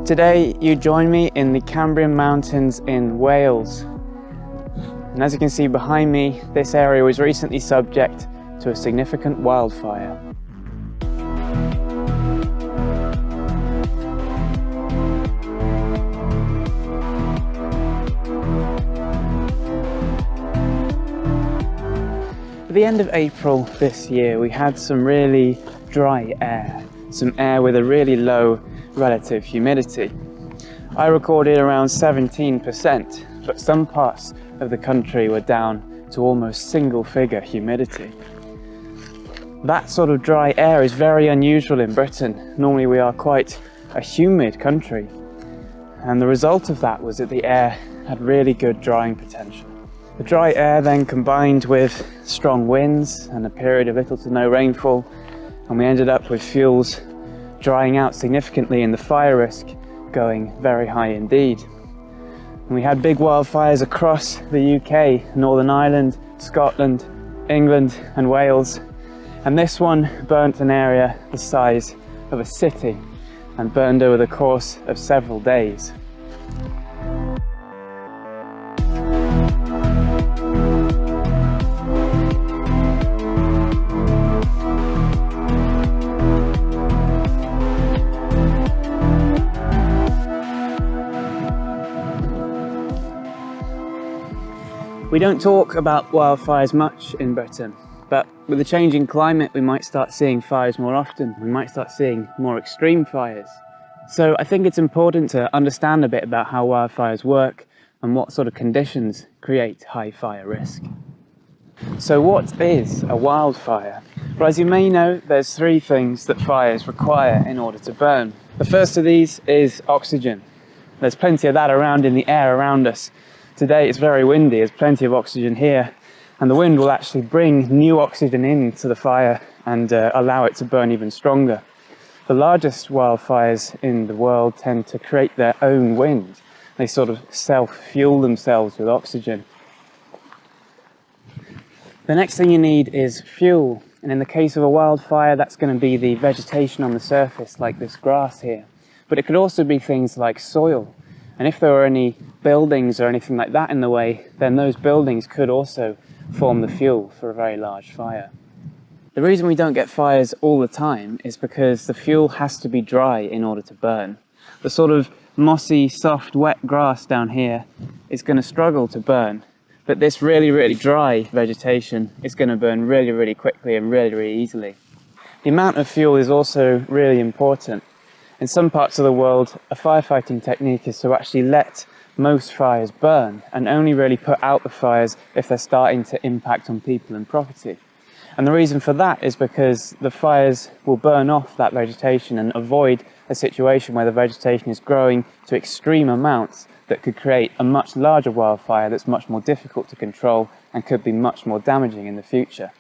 Today you join me in the Cambrian Mountains in Wales. And as you can see behind me, this area was recently subject to a significant wildfire. At the end of April this year, we had some really dry air, some air with a really low relative humidity. I recorded around 17%, but some parts of the country were down to almost single-figure humidity. That sort of dry air is very unusual in Britain. Normally we are quite a humid country, and the result of that was that the air had really good drying potential. The dry air then combined with strong winds and a period of little to no rainfall, and we ended up with fuels drying out significantly and the fire risk going very high indeed. And we had big wildfires across the UK, Northern Ireland, Scotland, England and Wales, and this one burnt an area the size of a city and burned over the course of several days. We don't talk about wildfires much in Britain, but with the changing climate we might start seeing fires more often. We might start seeing more extreme fires. So I think it's important to understand a bit about how wildfires work and what sort of conditions create high fire risk. So what is a wildfire? Well, as you may know, there's three things that fires require in order to burn. The first of these is oxygen. There's plenty of that around in the air around us. Today it's very windy, there's plenty of oxygen here, and the wind will actually bring new oxygen into the fire and allow it to burn even stronger. The largest wildfires in the world tend to create their own wind. They sort of self-fuel themselves with oxygen. The next thing you need is fuel, and in the case of a wildfire that's going to be the vegetation on the surface like this grass here. But it could also be things like soil. And if there were any buildings or anything like that in the way, then those buildings could also form the fuel for a very large fire. The reason we don't get fires all the time is because the fuel has to be dry in order to burn. The sort of mossy, soft, wet grass down here is going to struggle to burn, but this really, really dry vegetation is going to burn really, really quickly and really, really easily. The amount of fuel is also really important. In some parts of the world, a firefighting technique is to actually let most fires burn and only really put out the fires if they're starting to impact on people and property. And the reason for that is because the fires will burn off that vegetation and avoid a situation where the vegetation is growing to extreme amounts that could create a much larger wildfire that's much more difficult to control and could be much more damaging in the future.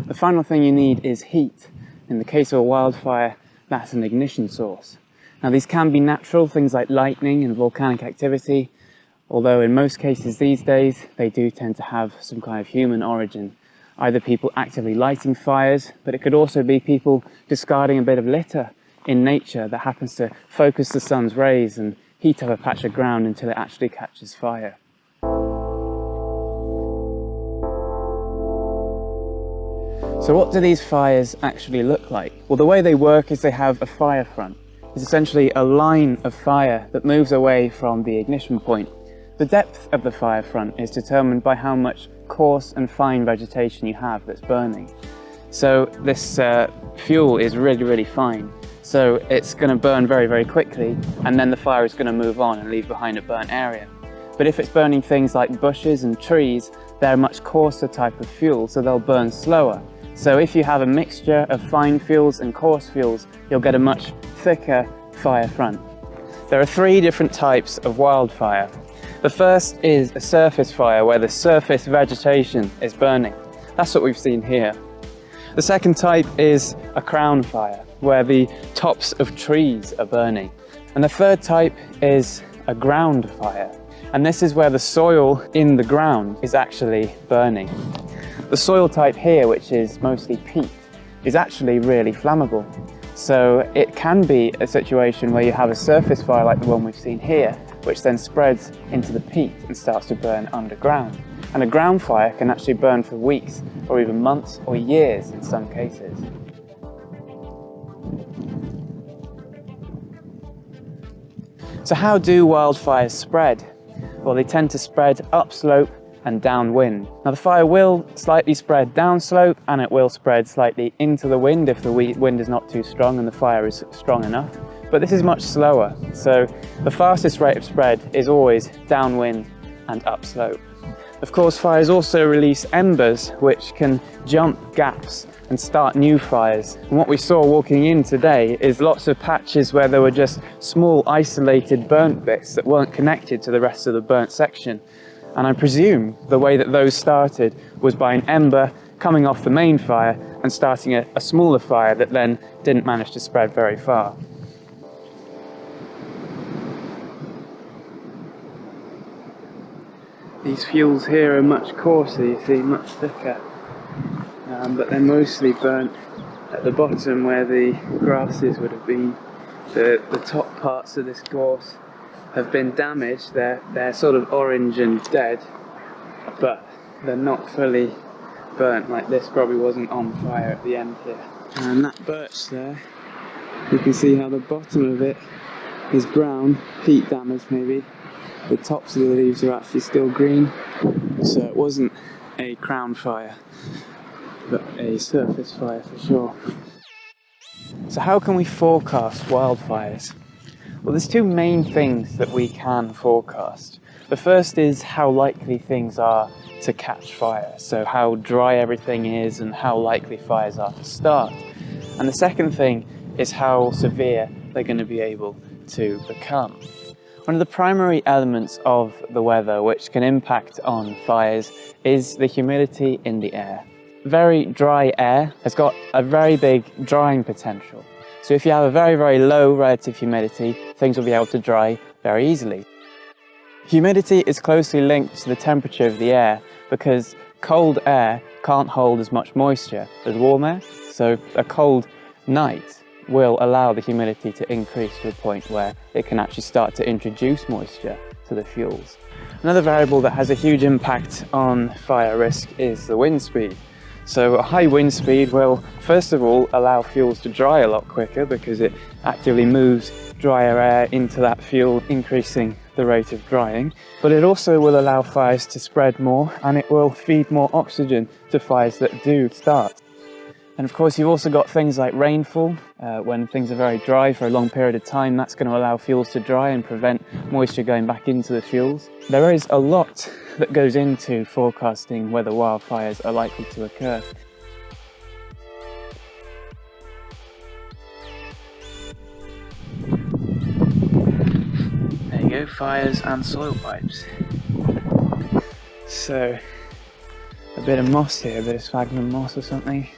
The final thing you need is heat. In the case of a wildfire, that's an ignition source. Now these can be natural, things like lightning and volcanic activity, although in most cases these days they do tend to have some kind of human origin. Either people actively lighting fires, but it could also be people discarding a bit of litter in nature that happens to focus the sun's rays and heat up a patch of ground until it actually catches fire. So what do these fires actually look like? Well, the way they work is they have a fire front. It's essentially a line of fire that moves away from the ignition point. The depth of the fire front is determined by how much coarse and fine vegetation you have that's burning. So this fuel is really, really fine. So it's going to burn very, very quickly, and then the fire is going to move on and leave behind a burnt area. But if it's burning things like bushes and trees, they're a much coarser type of fuel, so they'll burn slower. So if you have a mixture of fine fuels and coarse fuels, you'll get a much thicker fire front. There are three different types of wildfire. The first is a surface fire, where the surface vegetation is burning. That's what we've seen here. The second type is a crown fire, where the tops of trees are burning. And the third type is a ground fire. And this is where the soil in the ground is actually burning. The soil type here, which is mostly peat, is actually really flammable. So it can be a situation where you have a surface fire like the one we've seen here, which then spreads into the peat and starts to burn underground. And a ground fire can actually burn for weeks or even months or years in some cases. So how do wildfires spread? Well, they tend to spread upslope and downwind. Now the fire will slightly spread downslope, and it will spread slightly into the wind if the wind is not too strong and the fire is strong enough. But this is much slower, so the fastest rate of spread is always downwind and upslope. Of course, fires also release embers, which can jump gaps and start new fires. And what we saw walking in today is lots of patches where there were just small isolated burnt bits that weren't connected to the rest of the burnt section. And I presume the way that those started was by an ember coming off the main fire and starting a smaller fire that then didn't manage to spread very far. These fuels here are much coarser, you see, much thicker, but they're mostly burnt at the bottom where the grasses would have been. The top parts of this gorse have been damaged. They're sort of orange and dead, but they're not fully burnt. Like this probably wasn't on fire at the end here. And that birch there, you can see how the bottom of it is brown, heat damage maybe. The tops of the leaves are actually still green, so it wasn't a crown fire, but a surface fire for sure. So how can we forecast wildfires? Well, there's two main things that we can forecast. The first is how likely things are to catch fire, so how dry everything is and how likely fires are to start. And the second thing is how severe they're going to be able to become. One of the primary elements of the weather which can impact on fires is the humidity in the air. Very dry air has got a very big drying potential. So if you have a very, very low relative humidity, things will be able to dry very easily. Humidity is closely linked to the temperature of the air because cold air can't hold as much moisture as warm air. So a cold night will allow the humidity to increase to a point where it can actually start to introduce moisture to the fuels. Another variable that has a huge impact on fire risk is the wind speed. So a high wind speed will first of all allow fuels to dry a lot quicker because it actively moves drier air into that fuel, increasing the rate of drying. But it also will allow fires to spread more, and it will feed more oxygen to fires that do start. And of course, you've also got things like rainfall. When things are very dry for a long period of time, that's going to allow fuels to dry and prevent moisture going back into the fuels. There is a lot that goes into forecasting whether wildfires are likely to occur. There you go, fires and soil pipes. So, a bit of moss here, a bit of sphagnum moss or something.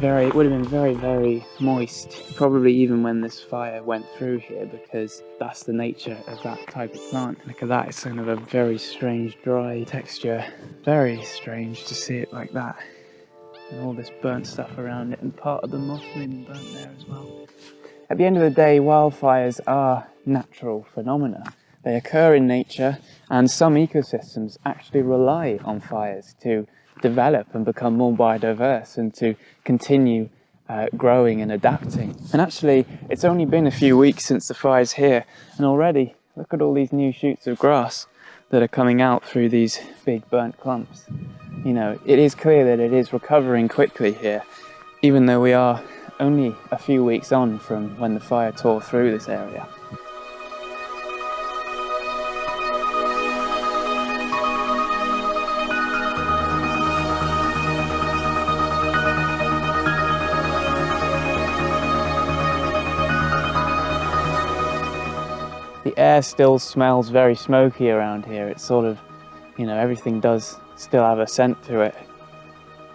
It would have been very, very moist, probably even when this fire went through here, because that's the nature of that type of plant. Look at that, it's kind of a very strange dry texture. Very strange to see it like that. And all this burnt stuff around it, and part of the moss maybe burnt there as well. At the end of the day, wildfires are natural phenomena. They occur in nature, and some ecosystems actually rely on fires to develop and become more biodiverse and to continue growing and adapting. And actually, it's only been a few weeks since the fire's here, and already look at all these new shoots of grass that are coming out through these big burnt clumps. You know, it is clear that it is recovering quickly here, even though we are only a few weeks on from when the fire tore through this area. The air still smells very smoky around here. It's sort of, you know, everything does still have a scent to it.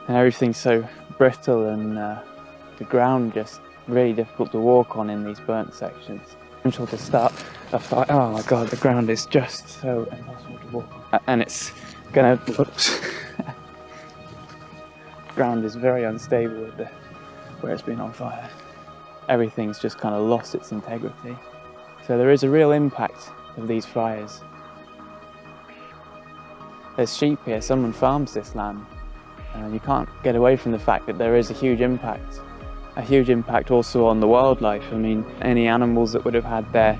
And everything's so brittle, and the ground just really difficult to walk on in these burnt sections. Potential to start a fire. Oh my God, the ground is just so impossible to walk on. And it's gonna, whoops. Ground is very unstable with where it's been on fire. everything's just kind of lost its integrity. So there is a real impact of these fires. There's sheep here, someone farms this land, and you can't get away from the fact that there is a huge impact. A huge impact also on the wildlife. I mean, any animals that would have had their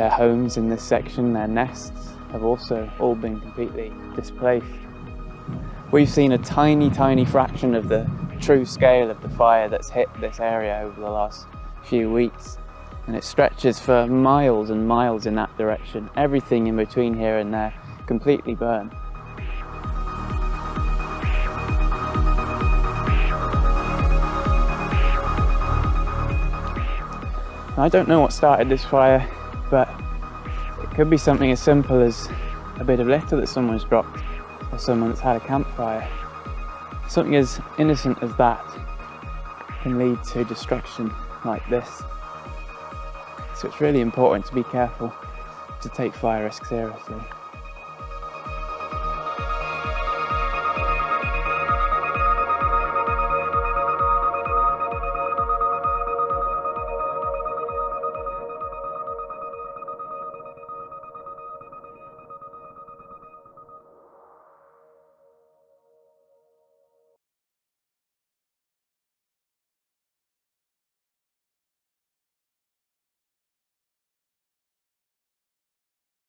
homes in this section, their nests, have also all been completely displaced. We've seen a tiny, tiny fraction of the true scale of the fire that's hit this area over the last few weeks. And it stretches for miles and miles in that direction. Everything in between here and there completely burned. I don't know what started this fire, but it could be something as simple as a bit of litter that someone's dropped, or someone that's had a campfire. Something as innocent as that can lead to destruction like this. So it's really important to be careful, to take fire risk seriously.